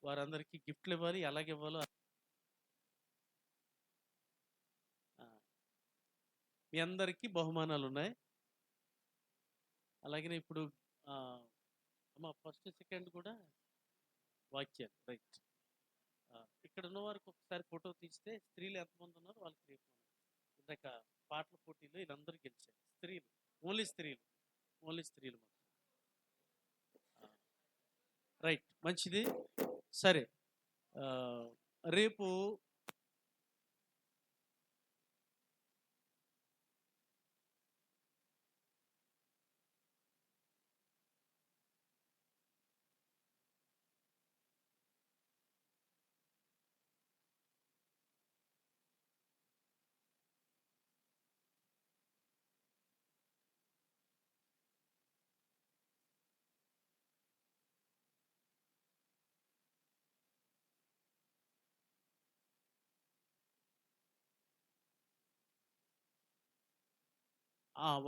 వారందరికీ గిఫ్ట్లు ఇవ్వాలి. ఎలాగివ్వాలో మీ అందరికీ బహుమానాలున్నాయి. అలాగనే ఇప్పుడు అమ్మ ఫస్ట్, సెకండ్ కూడా వాక్యాలు. రైట్. ఇక్కడ ఉన్న వారికి ఒకసారి ఫోటో తీస్తే స్త్రీలు ఎంతమంది ఉన్నారు వాళ్ళకి రేపు ఇందాక పాటల పోటీలో వీళ్ళందరూ గెలిచారు. స్త్రీలు, ఓన్లీ స్త్రీలు, ఓన్లీ స్త్రీలు మాత్రం. రైట్, మంచిది. సరే, రేపు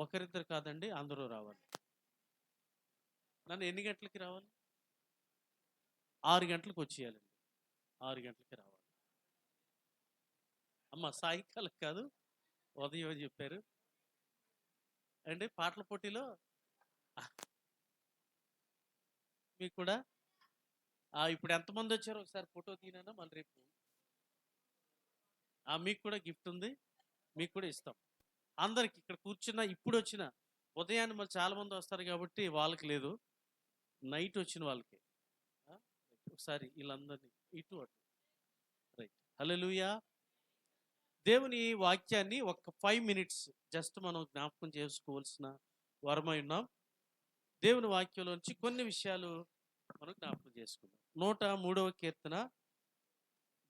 ఒకరిద్దరు కాదండి, అందరూ రావాలి. నన్ను ఎన్ని గంటలకి రావాలి? 6 గంటలకు వచ్చేయాలండి. 6 గంటలకి రావాలి. అమ్మ సాయంకాలం కాదు, ఉదయం చెప్పారు అండి. పాటల పోటీలో మీకు కూడా ఇప్పుడు ఎంతమంది వచ్చారో ఒకసారి ఫోటో తీనా. మళ్ళీ రేపు మీకు కూడా గిఫ్ట్ ఉంది, మీకు కూడా ఇస్తాం. అందరికి ఇక్కడ కూర్చున్న ఇప్పుడు వచ్చిన ఉదయాన్నే మళ్ళీ చాలా మంది వస్తారు కాబట్టి వాళ్ళకి లేదు, నైట్ వచ్చిన వాళ్ళకి. ఒకసారి వీళ్ళందరినీ ఇటు అటు. రైట్. హల్లెలూయా. దేవుని వాక్యాన్ని ఒక 5 minutes జస్ట్ మనం జ్ఞాపకం చేసుకోవాల్సిన వరమై ఉన్నాం. దేవుని వాక్యంలోంచి కొన్ని విషయాలు మనం జ్ఞాపకం చేసుకుందాం. 103వ కీర్తన,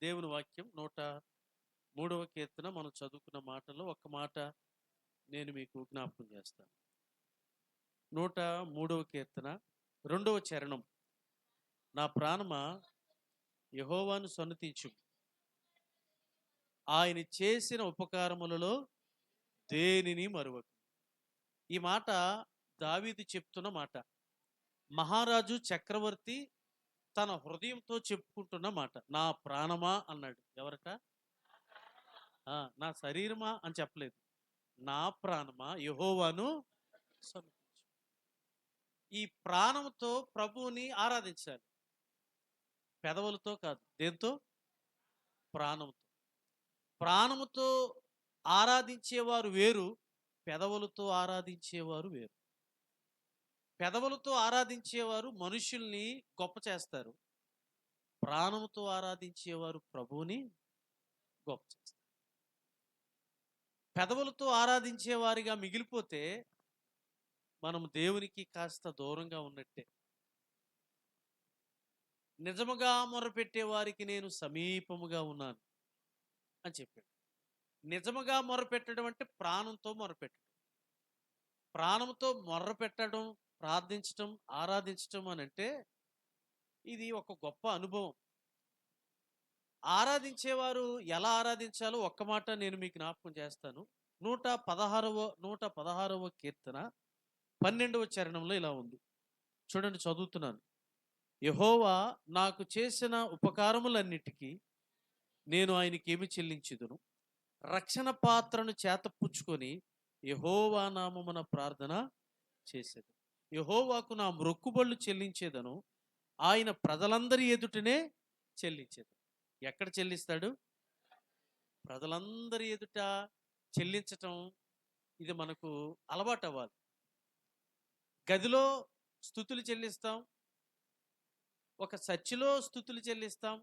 దేవుని వాక్యం 103వ కీర్తన మనం చదువుకున్న మాటలో ఒక మాట నేను మీకు జ్ఞాపకం చేస్తాను. 103వ కీర్తన 2వ చరణం. నా ప్రాణమా యెహోవాను సన్నుతించు, ఆయన చేసిన ఉపకారములలో దేనిని మరువకు. ఈ మాట దావీదు చెప్తున్న మాట. మహారాజు చక్రవర్తి తన హృదయంతో చెప్పుకుంటున్న మాట. నా ప్రాణమా అన్నాడు. ఎవరట? నా శరీరమా అని చెప్పలేదు. నా ప్రాణమా యెహోవాను సన్నుతించు. ఈ ప్రాణంతో ప్రభువుని ఆరాధించాలి. పెదవులతో కాదు. దేంతో? ప్రాణంతో. ప్రాణముతో ఆరాధించేవారు వేరు, పెదవులతో ఆరాధించేవారు వేరు. పెదవులతో ఆరాధించేవారు మనుషుల్ని గొప్ప చేస్తారు. ప్రాణముతో ఆరాధించేవారు ప్రభువుని గొప్ప చేస్తారు. పెదవులతో ఆరాధించే వారిగా మిగిలిపోతే మనం దేవునికి కాస్త దూరంగా ఉన్నట్టే. నిజముగా మొరపెట్టే వారికి నేను సమీపముగా ఉన్నాను అని చెప్పాడు. నిజముగా మొరపెట్టడం అంటే ప్రాణంతో మొరపెట్టడం. ప్రాణంతో మొర్రపెట్టడం, ప్రార్థించడం, ఆరాధించడం అని అంటే ఇది ఒక గొప్ప అనుభవం. ఆరాధించేవారు ఎలా ఆరాధించాలో ఒక్క మాట నేను మీకు జ్ఞాపకం చేస్తాను. 116వ కీర్తన 12వ చరణంలో ఇలా ఉంది. చూడండి, చదువుతున్నాను. యెహోవా నాకు చేసిన ఉపకారములన్నిటికీ నేను ఆయనకి ఏమి చెల్లించుదును? రక్షణ పాత్రను చేతపుచ్చుకొని యెహోవా నామమున ప్రార్థన చేసేది. యెహోవాకు నా మొక్కుబళ్ళు చెల్లించేదను, ఆయన ప్రజలందరి ఎదుటనే చెల్లించేది. ఎక్కడ చెల్లిస్తాడు? ప్రజలందరి ఎదుట చెల్లించటం. ఇది మనకు అలవాటు అవ్వాలి. గదిలో స్తుతులు చెల్లిస్తాం, ఒక చర్చిలో స్తుతులు చెల్లిస్తాం.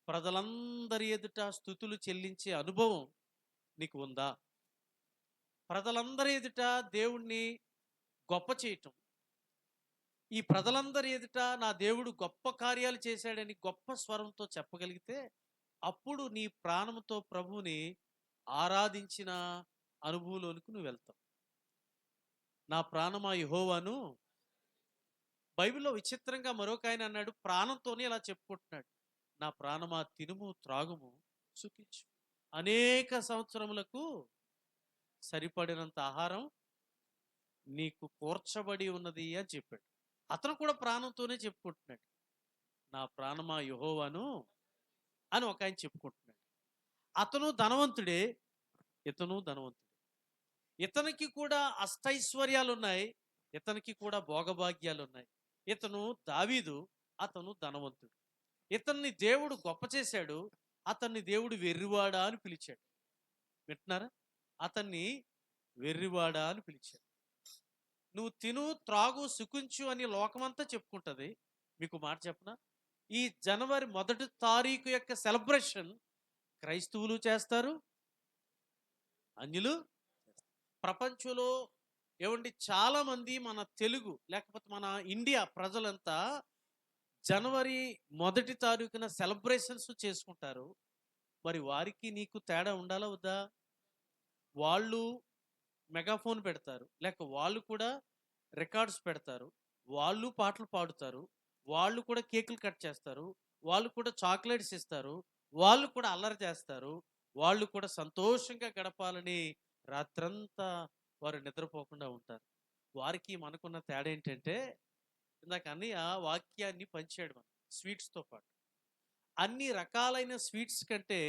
ప్రజలందరి ఎదుట స్తుతులు చెల్లించే అనుభవం నీకు ఉందా? ప్రజలందరి ఎదుట దేవుణ్ణి గొప్ప చేయటం, ఈ ప్రజలందరి ఎదుట నా దేవుడు గొప్ప కార్యాలు చేశాడని గొప్ప స్వరంతో చెప్పగలిగితే అప్పుడు నీ ప్రాణంతో ప్రభువుని ఆరాధించిన అనుభవంలోనికి నువ్వు వెళ్తావు. నా ప్రాణమా యెహోవాను. బైబిల్లో విచిత్రంగా మరొక ఆయన అన్నాడు, ప్రాణంతోనే ఇలా చెప్పుకుంటున్నాడు. నా ప్రాణమా తినుము, త్రాగుము, సుఖించు. అనేక సంవత్సరములకు సరిపడినంత ఆహారం నీకు కూర్చబడి ఉన్నది అని చెప్పాడు. అతను కూడా ప్రాణంతోనే చెప్పుకుంటున్నాడు. నా ప్రాణమా యెహోవాను అని ఒక ఆయన చెప్పుకుంటున్నాడు. అతను ధనవంతుడే, ఇతను ధనవంతుడే. ఇతనికి కూడా అష్టైశ్వర్యాలు ఉన్నాయి, ఇతనికి కూడా భోగభాగ్యాలు ఉన్నాయి. ఇతను దావీదు, అతను ధనవంతుడు. ఇతన్ని దేవుడు గొప్ప చేశాడు, అతన్ని దేవుడు వెర్రివాడా అని పిలిచాడు. వింటున్నారా? అతన్ని వెర్రివాడా అని పిలిచాడు. నువ్వు తిను త్రాగు సుఖించు అని లోకమంతా చెప్పుకుంటది. మీకు మాట చెప్పనా, ఈ జనవరి 1 తారీఖు యొక్క సెలబ్రేషన్ క్రైస్తవులు చేస్తారు, అన్యులు ప్రపంచంలో ఏమండి చాలా మంది మన తెలుగు లేకపోతే మన ఇండియా ప్రజలంతా జనవరి 1 తారీఖున సెలబ్రేషన్స్ చేసుకుంటారు. మరి వారికి నీకు తేడా ఉండాలా వద్దా? వాళ్ళు మెగాఫోన్ పెడతారు, లేక వాళ్ళు కూడా రికార్డ్స్ పెడతారు, వాళ్ళు పాటలు పాడుతారు, వాళ్ళు కూడా కేకులు కట్ చేస్తారు, వాళ్ళు కూడా చాక్లెట్స్ ఇస్తారు, వాళ్ళు కూడా అల్లరి చేస్తారు, వాళ్ళు కూడా సంతోషంగా గడపాలని రాత్రంతా వారు నిద్రపోకుండా ఉంటారు. వారికి మనకున్న తేడా ఏంటంటే, ఇందాక అన్నయ్య వాక్యాన్ని పంచాడు మనం స్వీట్స్తో పాటు. అన్ని రకాలైన స్వీట్స్ కంటే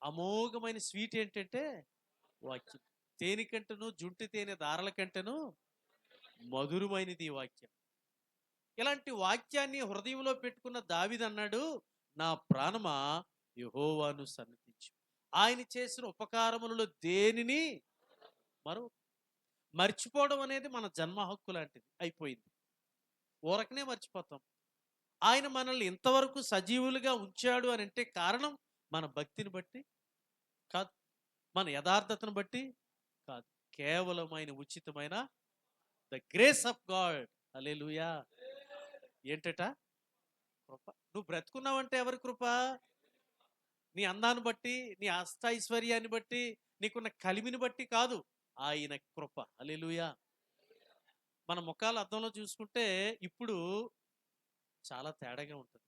అమోఘమైన స్వీట్ ఏంటంటే వాక్యం. తేనె కంటేను జుంటి తేనె దారల కంటేను మధురమైనది ఈ వాక్యం. ఇలాంటి వాక్యాన్ని హృదయంలో పెట్టుకున్న దావీదు అన్నాడు, నా ప్రాణమా యెహోవాను సన్నిధించు, ఆయన చేసిన ఉపకారములలో దేనిని మర్చిపోవడం అనేది మన జన్మ హక్కు లాంటిది, అయిపోయింది. ఊరకనే మర్చిపోతాం. ఆయన మనల్ని ఇంతవరకు సజీవులుగా ఉంచాడు అని అంటే కారణం మన భక్తిని బట్టి కాదు, మన యథార్థతను బట్టి కాదు, కేవలమైన ఉచితమైన ద గ్రేస్ ఆఫ్ గాడ్. హల్లెలూయా. ఏంటట? కృప. నువ్వు బ్రతుకున్నావంటే ఎవరి కృప? నీ అందాన్ని బట్టి, నీ అష్టైశ్వర్యాన్ని బట్టి, నీకున్న కలిమిని బట్టి కాదు, ఆయన కృప. హల్లెలూయా. మన ముఖాలు అద్దంలో చూసుకుంటే ఇప్పుడు చాలా తేడాగా ఉంటుంది.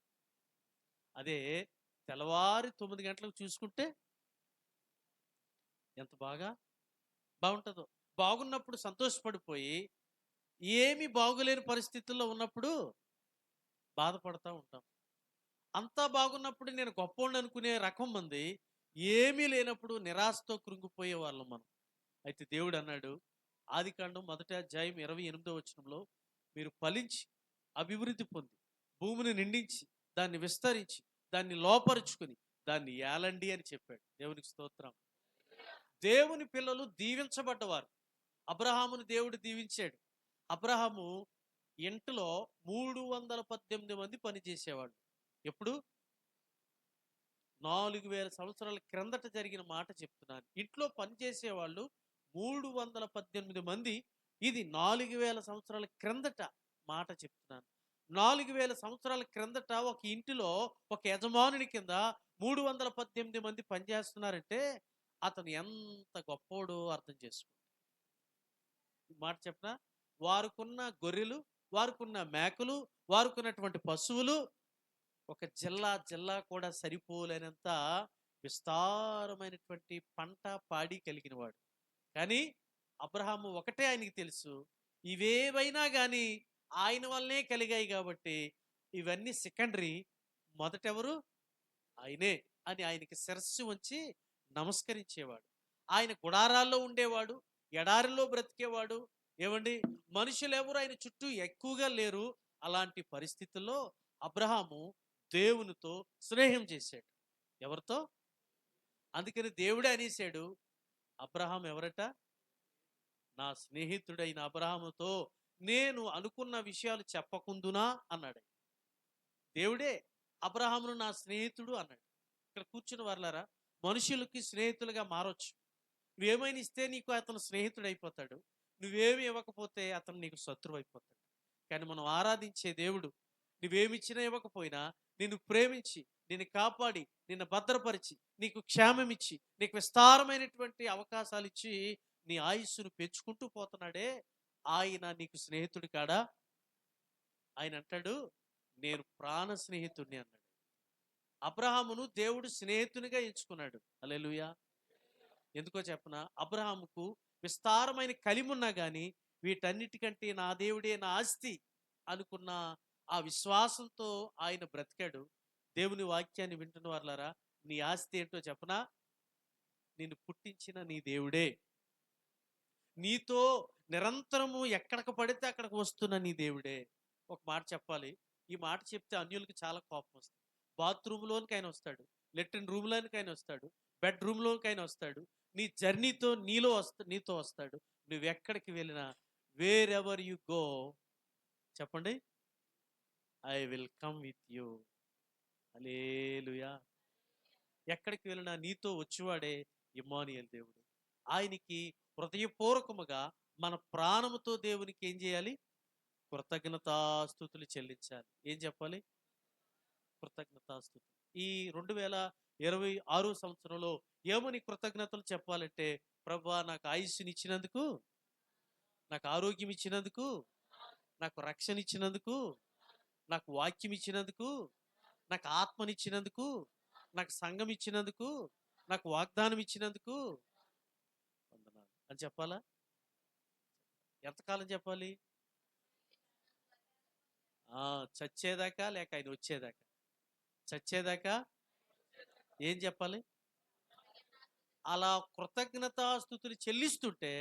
అదే తెల్లవారి 9 గంటలకు చూసుకుంటే ఎంత బాగుంటుందో. బాగున్నప్పుడు సంతోషపడిపోయి, ఏమీ బాగులేని పరిస్థితుల్లో ఉన్నప్పుడు బాధపడతా ఉంటాం. అంతా బాగున్నప్పుడు నేను గొప్పోడిని అనుకునే రకం మంది, ఏమీ లేనప్పుడు నిరాశతో కృంగిపోయే వాళ్ళం మనం. అయితే దేవుడు అన్నాడు, ఆదికాండం 1వ అధ్యాయం 28వ వచనంలో, మీరు ఫలించి అభివృద్ధి పొంది భూమిని నిండించి దాన్ని విస్తరించి దాన్ని లోపరుచుకుని దాన్ని ఏలండి అని చెప్పాడు. దేవునికి స్తోత్రం. దేవుని పిల్లలు దీవించబడ్డవారు. అబ్రహామును దేవుడు దీవించాడు. అబ్రహాము ఇంటిలో 318 మంది పనిచేసేవాళ్ళు. ఎప్పుడు? 4000 సంవత్సరాల క్రిందట జరిగిన మాట చెప్తున్నాను. ఇంట్లో పనిచేసేవాళ్ళు 318 మంది. ఇది 4000 సంవత్సరాల క్రిందట మాట చెప్తున్నాను. 4000 సంవత్సరాల క్రిందట ఒక ఇంటిలో ఒక యజమానుని కింద 318 మంది పనిచేస్తున్నారంటే అతను ఎంత గొప్పోడో అర్థం చేసుకోండి. మాట చెప్పనా, వారుకున్న గొర్రెలు, వారుకున్న మేకలు, వారుకున్నటువంటి పశువులు ఒక జిల్లా కూడా సరిపోలేనంత విస్తారమైనటువంటి పంట పాడి కలిగిన వాడు. కానీ అబ్రహాము ఒకటే ఆయనకి తెలుసు, ఇవేవైనా కానీ ఆయన వల్లనే కలిగాయి కాబట్టి ఇవన్నీ సెకండరీ, మొదటెవరు? ఆయనే అని ఆయనకి శిరస్సు వంచి నమస్కరించేవాడు. ఆయన గుడారాల్లో ఉండేవాడు, ఎడారిలో బ్రతికేవాడు. ఏమండి, మనుషులు ఎవరు ఆయన చుట్టూ ఎక్కువగా లేరు. అలాంటి పరిస్థితుల్లో అబ్రహాము దేవునితో స్నేహం చేశాడు. ఎవరితో? అందుకని దేవుడే అనేశాడు, అబ్రహాం ఎవరట? నా స్నేహితుడైన అబ్రహాముతో నేను అనుకున్న విషయాలు చెప్పకుందునా అన్నాడు. దేవుడే అబ్రహామును నా స్నేహితుడు అన్నాడు. ఇక్కడ కూర్చుని వర్లారా, మనుషులకి స్నేహితులుగా మారొచ్చు. నువ్వేమైనా ఇస్తే నీకు అతను స్నేహితుడు అయిపోతాడు, నువ్వేమి ఇవ్వకపోతే అతను నీకు శత్రువు అయిపోతాడు. కానీ మనం ఆరాధించే దేవుడు నువ్వేమిచ్చినా ఇవ్వకపోయినా నిన్ను ప్రేమించి, నిన్ను కాపాడి, నిన్ను భద్రపరిచి, నీకు క్షేమం ఇచ్చి, నీకు విస్తారమైనటువంటి అవకాశాలు ఇచ్చి నీ ఆయుస్సును పెంచుకుంటూ పోతున్నాడే, ఆయన నీకు స్నేహితుడు కాడా? ఆయన అంటాడు, నేను ప్రాణ స్నేహితుడిని అన్నాడు. అబ్రహామును దేవుడు స్నేహితునిగా ఎంచుకున్నాడు. హల్లెలూయా. ఎందుకో చెప్పనా, అబ్రహాముకు విస్తారమైన కలిమున్నా కానీ వీటన్నిటికంటే నా దేవుడే నా ఆస్తి అనుకున్న ఆ విశ్వాసంతో ఆయన బ్రతికాడు. దేవుని వాక్యాన్ని వింటున్న వాళ్ళారా, నీ ఆస్తి ఏంటో చెప్పనా? నిన్ను పుట్టించిన నీ దేవుడే. నీతో నిరంతరము ఎక్కడికి పడితే అక్కడికి వస్తున్న నీ దేవుడే. ఒక మాట చెప్పాలి. ఈ మాట చెప్తే అన్యులకి చాలా కోపం వస్తుంది. బాత్రూంలోనికి ఆయన వస్తాడు, లెట్రిన్ రూమ్లోనికి ఆయన వస్తాడు, బెడ్రూమ్లోనికి ఆయన వస్తాడు. నీ జర్నీతో నీతో వస్తాడు. నువ్వు ఎక్కడికి వెళ్ళినా, వేర్ ఎవర్ యు గో, చెప్పండి, I will come with you. Hallelujah. ఎక్కడికి వెళ్ళినా నీతో వచ్చేవాడే ఇమ్మానుయేల్ దేవుడు. ఆయనకి హృదయపూర్వకముగా మన ప్రాణముతో దేవునికి ఏం చేయాలి? కృతజ్ఞతాస్తుతులు చెల్లించాలి. ఏం చెప్పాలి? కృతజ్ఞతాస్తుతులు. ఈ 2026 సంవత్సరంలో ఏమని కృతజ్ఞతలు చెప్పాలంటే, ప్రభువా నాకు ఆయుష్నిచ్చినందుకు, నాకు ఆరోగ్యం ఇచ్చినందుకు, నాకు రక్షణ ఇచ్చినందుకు, నాకు వాక్యం ఇచ్చినందుకు, నాకు ఆత్మనిచ్చినందుకు, నాకు సంఘం ఇచ్చినందుకు, నాకు వాగ్దానం ఇచ్చినందుకు వందనాలు అని చెప్పాలా? ఎంతకాలం చెప్పాలి? చచ్చేదాకా, లేక ఆయన వచ్చేదాకా? చచ్చేదాకా ఏం చెప్పాలి? అలా కృతజ్ఞతాస్తుతులు చెల్లిస్తుంటే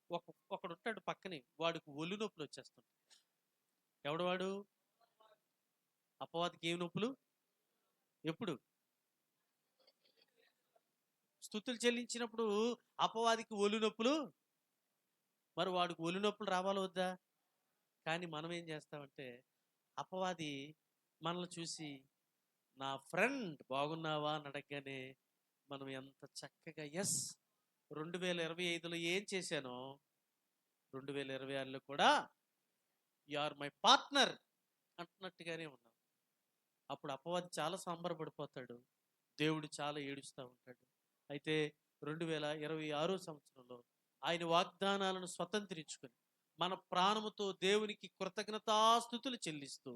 ఒకడు ఉంటాడు పక్కనే, వాడికి ఒళ్ళు నొప్పులు వచ్చేస్తుంటాయి. ఎవడు వాడు? అపవాదికి ఏం నొప్పులు? ఎప్పుడు? స్తుతులు చెల్లించినప్పుడు అపవాదికి ఒళ్ళు నొప్పులు. మరి వాడికి ఒళ్ళు నొప్పులు రావాలా వద్దా? కానీ మనం ఏం చేస్తామంటే, అపవాది మనల్ని చూసి నా ఫ్రెండ్ బాగున్నావా అని అడగగానే మనం ఎంత చక్కగా ఎస్, 2025లో ఏం చేశానో 2026లో కూడా యు ఆర్ మై పార్ట్నర్ అంటున్నట్టుగానే ఉన్నాం. అప్పుడు అపవాది చాలా సంబరపడిపోతాడు, దేవుడు చాలా ఏడుస్తూ ఉంటాడు. అయితే 2026 సంవత్సరంలో ఆయన వాగ్దానాలను స్వతంత్రించుకొని మన ప్రాణముతో దేవునికి కృతజ్ఞతాస్తుతులు చెల్లిస్తూ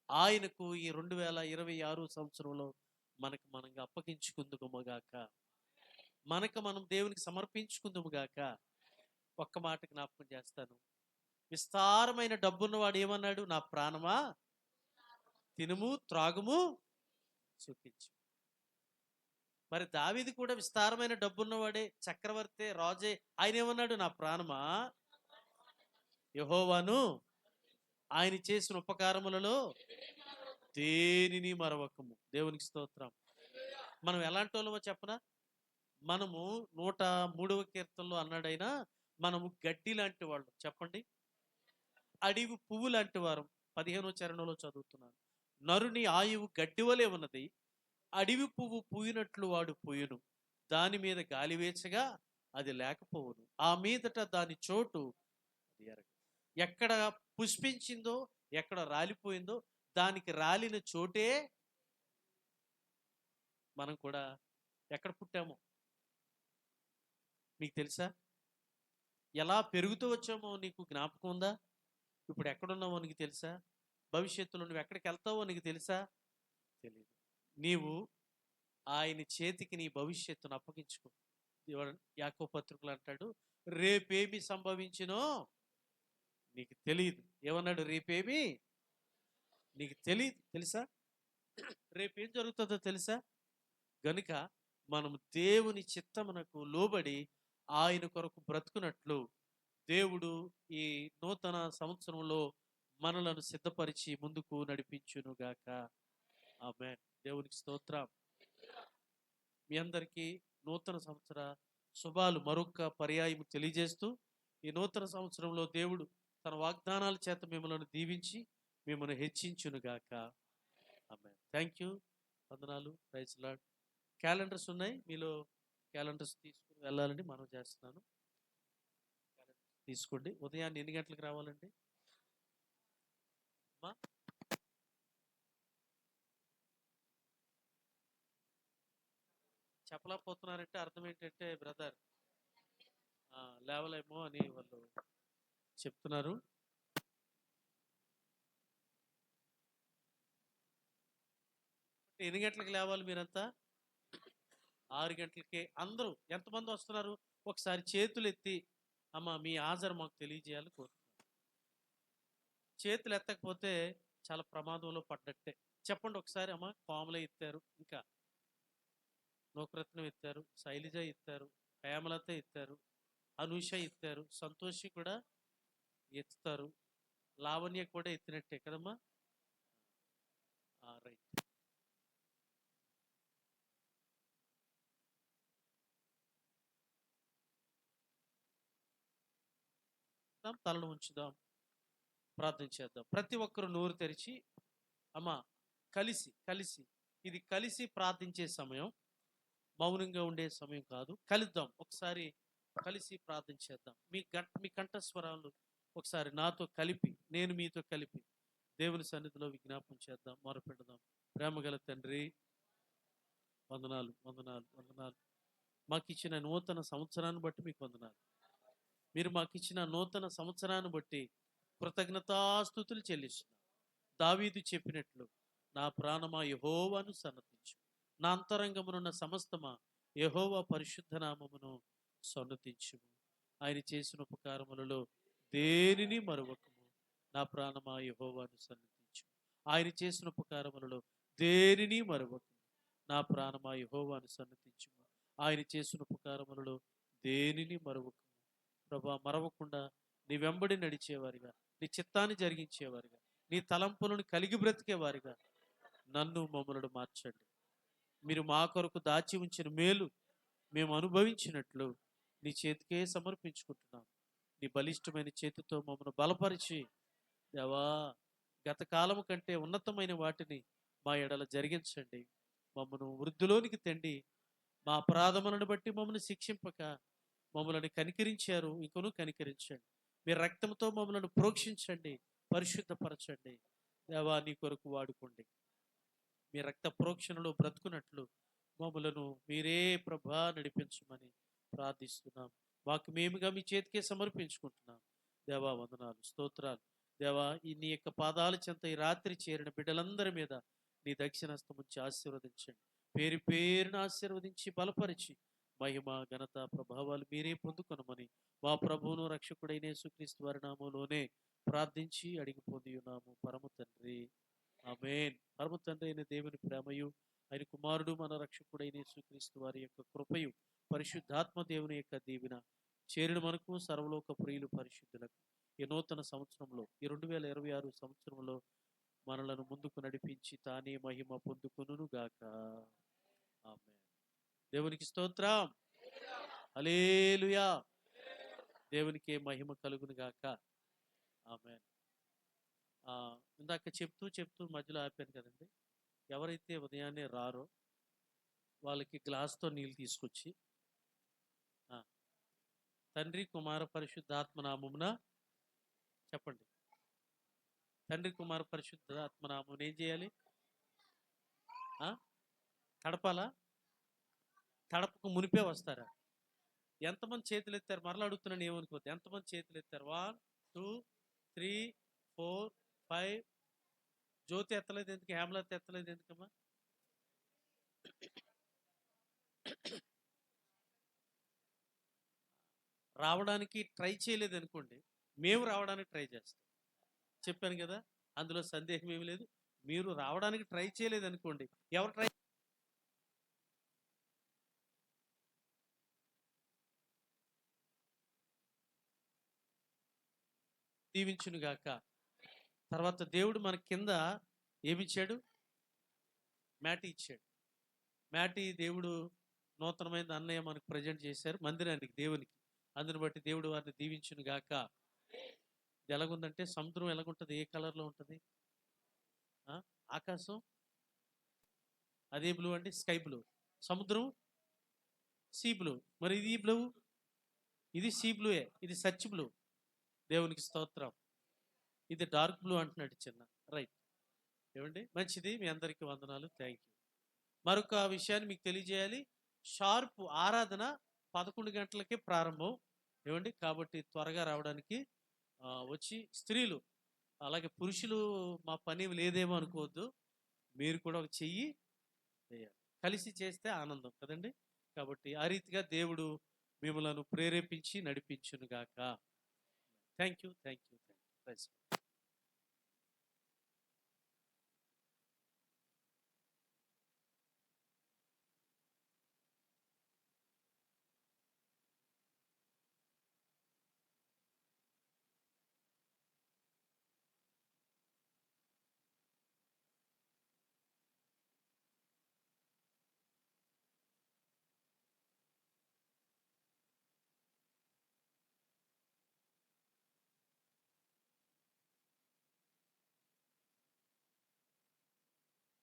ఆయనకు ఈ 2026 సంవత్సరంలో మనకు మనంగా అప్పగించుకుందుముగాక, మనకు మనం దేవునికి సమర్పించుకుందుముగాక. ఒక్క మాట జ్ఞాపకం చేస్తాను. విస్తారమైన డబ్బున్నవాడు ఏమన్నాడు? నా ప్రాణమా తినుము త్రాగుము సుఖించు. మరి దావీదు కూడా విస్తారమైన డబ్బున్నవాడే, చక్రవర్తి, రాజే. ఆయన ఏమన్నాడు? నా ప్రాణమా యెహోవాను ఆయన చేసిన ఉపకారములలో దేనిని మరవకము. దేవునికి స్తోత్రం. మనం ఎలాంటి వాళ్ళమో చెప్పనా? మనము 103వ కీర్తనలో అన్నాడైనా, మనము గడ్డి లాంటి వాళ్ళు. చెప్పండి, అడివి పువ్వు లాంటి వారు. 15వ చరణంలో చదువుతున్నాను. నరుని ఆయువు గడ్డి వలె ఉన్నది, అడివి పువ్వు పూయినట్లు వాడు పూయును, దాని మీద గాలి వేచగా అది లేకపోవును, ఆ మీదట దాని చోటు అది ఎరగదు. ఎక్కడ పుష్పించిందో, ఎక్కడ రాలిపోయిందో, దానికి రాలిన చోటే మనం కూడా ఎక్కడ పుట్టామో మీకు తెలుసా? ఎలా పెరుగుతూ వచ్చామో నీకు జ్ఞాపకం ఉందా? ఇప్పుడు ఎక్కడున్నావో నీకు తెలుసా? భవిష్యత్తులో నువ్వు ఎక్కడికి వెళ్తావో నీకు తెలుసా? తెలియదు. నీవు ఆయన చేతికి నీ భవిష్యత్తును అప్పగించుకో. యాకోబు పత్రికలు అంటాడు, రేపేమి సంభవించినో నీకు తెలియదు. ఏమన్నాడు? రేపేమి నీకు తెలియదు. తెలుసా? రేపేం జరుగుతుందో తెలుసా? గనుక మనము దేవుని చిత్తమునకు లోబడి ఆయన కొరకు బ్రతుకున్నట్లు దేవుడు ఈ నూతన సంవత్సరంలో మనలను సిద్ధపరిచి ముందుకు నడిపించునుగాక. ఆమేన్. దేవునికి స్తోత్రం. మీ అందరికీ నూతన సంవత్సర శుభాలు మరొక పర్యాయం తెలియజేస్తూ, ఈ నూతన సంవత్సరంలో దేవుడు తన వాగ్దానాల చేత మిమ్మల్ని దీవించి మిమ్మల్ని హెచ్చించునుగాక. ఆమేన్. Thank you. వందనాలు. Praise lord. క్యాలెండర్స్ ఉన్నాయి, మీలో క్యాలెండర్స్ తీసుకుని వెళ్ళాలని మనం చేస్తున్నాను. తీసుకోండి. ఉదయాన్నే ఎన్ని గంటలకు రావాలండి? అమ్మా, చెప్పలేకపోతున్నారంటే అర్థం ఏంటంటే, బ్రదర్ లేవలేమో అని వాళ్ళు చెప్తున్నారు. ఎన్ని గంటలకు లేవాలి మీరంతా? 6 గంటలకే. అందరూ ఎంతమంది వస్తున్నారు? ఒకసారి చేతులు ఎత్తి అమ్మ మీ హాజరు మాకు తెలియజేయాలని కోరుతున్నాను. చేతులు ఎత్తకపోతే చాలా ప్రమాదంలో పడ్డట్టే. చెప్పండి ఒకసారి అమ్మ. కోమల ఎత్తారు, ఇంకా నూకరత్నం ఎత్తారు, శైలజ ఎత్తారు, హేమలత ఎత్తారు, అనూష ఎత్తారు, సంతోషి కూడా ఎత్తుతారు, లావణ్య కూడా ఎత్తినట్టే కదమ్మా. రైట్. తలను ఉంచుదాం, ప్రార్థన చేద్దాం. ప్రతి ఒక్కరు నోరు తెరిచి అమ్మ కలిసి కలిసి ఇది కలిసి ప్రార్థించే సమయం, మౌనంగా ఉండే సమయం కాదు. కలుద్దాం ఒకసారి, కలిసి ప్రార్థన చేద్దాం. మీ కంఠస్వరాలు ఒకసారి నాతో కలిపి, నేను మీతో కలిపి దేవుని సన్నిధిలో విజ్ఞాపం చేద్దాం, మొరపెడదాం. ప్రేమగల తండ్రి, వందనాలు వందనాలు వందనాలు. మాకు ఇచ్చిన నూతన సంవత్సరాన్ని బట్టి మీకు వందనాలు. మీరు మాకు ఇచ్చిన నూతన సంవత్సరాన్ని బట్టి కృతజ్ఞతాస్తుతులు చెల్లిస్తున్నాం. దావీదు చెప్పినట్లు, నా ప్రాణమా యెహోవాను సన్నతించు, నా అంతరంగమునున్న సమస్తమా యెహోవా పరిశుద్ధ నామమును సన్నతించుము. ఆయన చేసిన ఉపకారములలో దేనిని మరువకము. నా ప్రాణమా యెహోవాను సన్నతించు. ఆయన చేసిన ఉపకారములలో దేనిని మరువకము. నా ప్రాణమా యెహోవాను సన్నతించుము. ఆయన చేసిన ఉపకారములలో దేనిని మరువకము. ప్రభా, మరవకుండా నీ వెంబడి నడిచేవారిగా, నీ చిత్తాన్ని జరిగించేవారిగా, నీ తలంపులను కలిగి బ్రతికేవారిగా నన్ను మమ్మలను మార్చండి. మీరు మా కొరకు దాచి ఉంచిన మేలు మేము అనుభవించినట్లు నీ చేతికే సమర్పించుకుంటున్నాం. నీ బలిష్టమైన చేతితో మమ్మల్ని బలపరిచి దేవా, గత కాలము కంటే ఉన్నతమైన వాటిని మా ఎడల జరిగించండి. మమ్మను వృద్ధిలోనికి తెండి. మా అపరాధములను బట్టి మమ్మల్ని శిక్షింపక మమ్మల్ని కనికరించారు, ఇంకనూ కనికరించండి. మీ రక్తంతో మమ్మల్ని ప్రోక్షించండి, పరిశుద్ధపరచండి. దేవా, నీ కొరకు వాడుకోండి. మీ రక్త ప్రోక్షణలో బ్రతుకున్నట్లు మమ్మలను మీరే ప్రభా నడిపించమని ప్రార్థిస్తున్నాం. మాకు మేముగా మీ చేతికే సమర్పించుకుంటున్నాం. దేవా, వందనాలు, స్తోత్రాలు. దేవా, ఈ నీ యొక్క పాదాల చెంత ఈ రాత్రి చేరిన బిడ్డలందరి మీద నీ దక్షిణహస్తం ఉంచి ఆశీర్వదించండి. పేరు పేరును ఆశీర్వదించి బలపరిచి మహిమ ఘనత ప్రభావాలు మీరే పొందుకొనమని మా ప్రభువును రక్షకుడైన యేసుక్రీస్తు వారి నామములోనే ప్రార్థించి అడిగి పొంది ఉన్నాము పరమ తండ్రి, ఆమేన్. పరమ తండ్రి అయిన దేవుని ప్రేమయు, ఆయన కుమారుడు మన రక్షకుడైన యేసుక్రీస్తు వారి యొక్క కృపయు, పరిశుద్ధాత్మ దేవుని యొక్క దీవెన చేరిన మనకు సర్వలోక ప్రియులు పరిశుద్ధులకు ఈ నూతన సంవత్సరంలో, ఈ 2026 సంవత్సరంలో మనలను ముందుకు నడిపించి తానే మహిమ పొందుకొనును గాక. ఆమేన్. దేవునికి స్తోత్రం. హల్లెలూయా. దేవునికి మహిమ కలుగును గాక. ఆమేన్. ఇందాక చెప్తూ మధ్యలో ఆపాను కదండి. ఎవరైతే ఉదయాన్నే రారో వాళ్ళకి గ్లాస్తో నీళ్ళు తీసుకొచ్చి, తండ్రి కుమార పరిశుద్ధాత్మ నామమున చెప్పండి. తండ్రి కుమార పరిశుద్ధాత్మ నామమున ఏం చేయాలి? తడపాలా? తడపకు మునిపే వస్తారా? ఎంతమంది చేతులు ఎత్తారు? మరలా అడుగుతున్నాను, ఏమనుకోవద్దు. ఎంతమంది చేతులు ఎత్తారు? 1 2 3 4 5. జ్యోతి ఎత్తలేదు ఎందుకు? హేమలత ఎత్తలేదు ఎందుకమ్మా? రావడానికి ట్రై చేయలేదు అనుకోండి, మేము రావడానికి ట్రై చేస్తాం. చెప్పాను కదా, అందులో సందేహం ఏమి లేదు. మీరు రావడానికి ట్రై చేయలేదు అనుకోండి, ఎవరు ట్రై దీవించునుగాక. తర్వాత దేవుడు మన కింద ఏమిచ్చాడు? మ్యాటి ఇచ్చాడు. మ్యాటి దేవుడు నూతనమైన అన్నయ్య మనకు ప్రజెంట్ చేశారు మందిరానికి, దేవునికి. అందుని బట్టి దేవుడు వారిని దీవించునుగాక. ఇది ఎలాగుందంటే, సముద్రం ఎలాగుంటుంది? ఏ కలర్లో ఉంటుంది? ఆకాశం అదే బ్లూ అండి, స్కై బ్లూ. సముద్రం సీ బ్లూ. మరి ఇది బ్లూ, ఇది సీ బ్లూయే, ఇది సచ్ బ్లూ. దేవునికి స్తోత్రం. ఇది డార్క్ బ్లూ అంటున్నాడు చిన్న. రైట్. ఏమండి, మంచిది. మీ అందరికీ వందనాలు, థ్యాంక్ యూ. మరొక విషయాన్ని మీకు తెలియజేయాలి. షార్ప్ ఆరాధన 11 గంటలకే ప్రారంభం. ఏమండి, కాబట్టి త్వరగా రావడానికి వచ్చి, స్త్రీలు అలాగే పురుషులు మా పని లేదేమో అనుకోవద్దు. మీరు కూడా ఒక చెయ్యి వేయాలి. కలిసి చేస్తే ఆనందం కదండి. కాబట్టి ఆ రీతిగా దేవుడు మిమ్మలను ప్రేరేపించి నడిపించునుగాక. Thank you.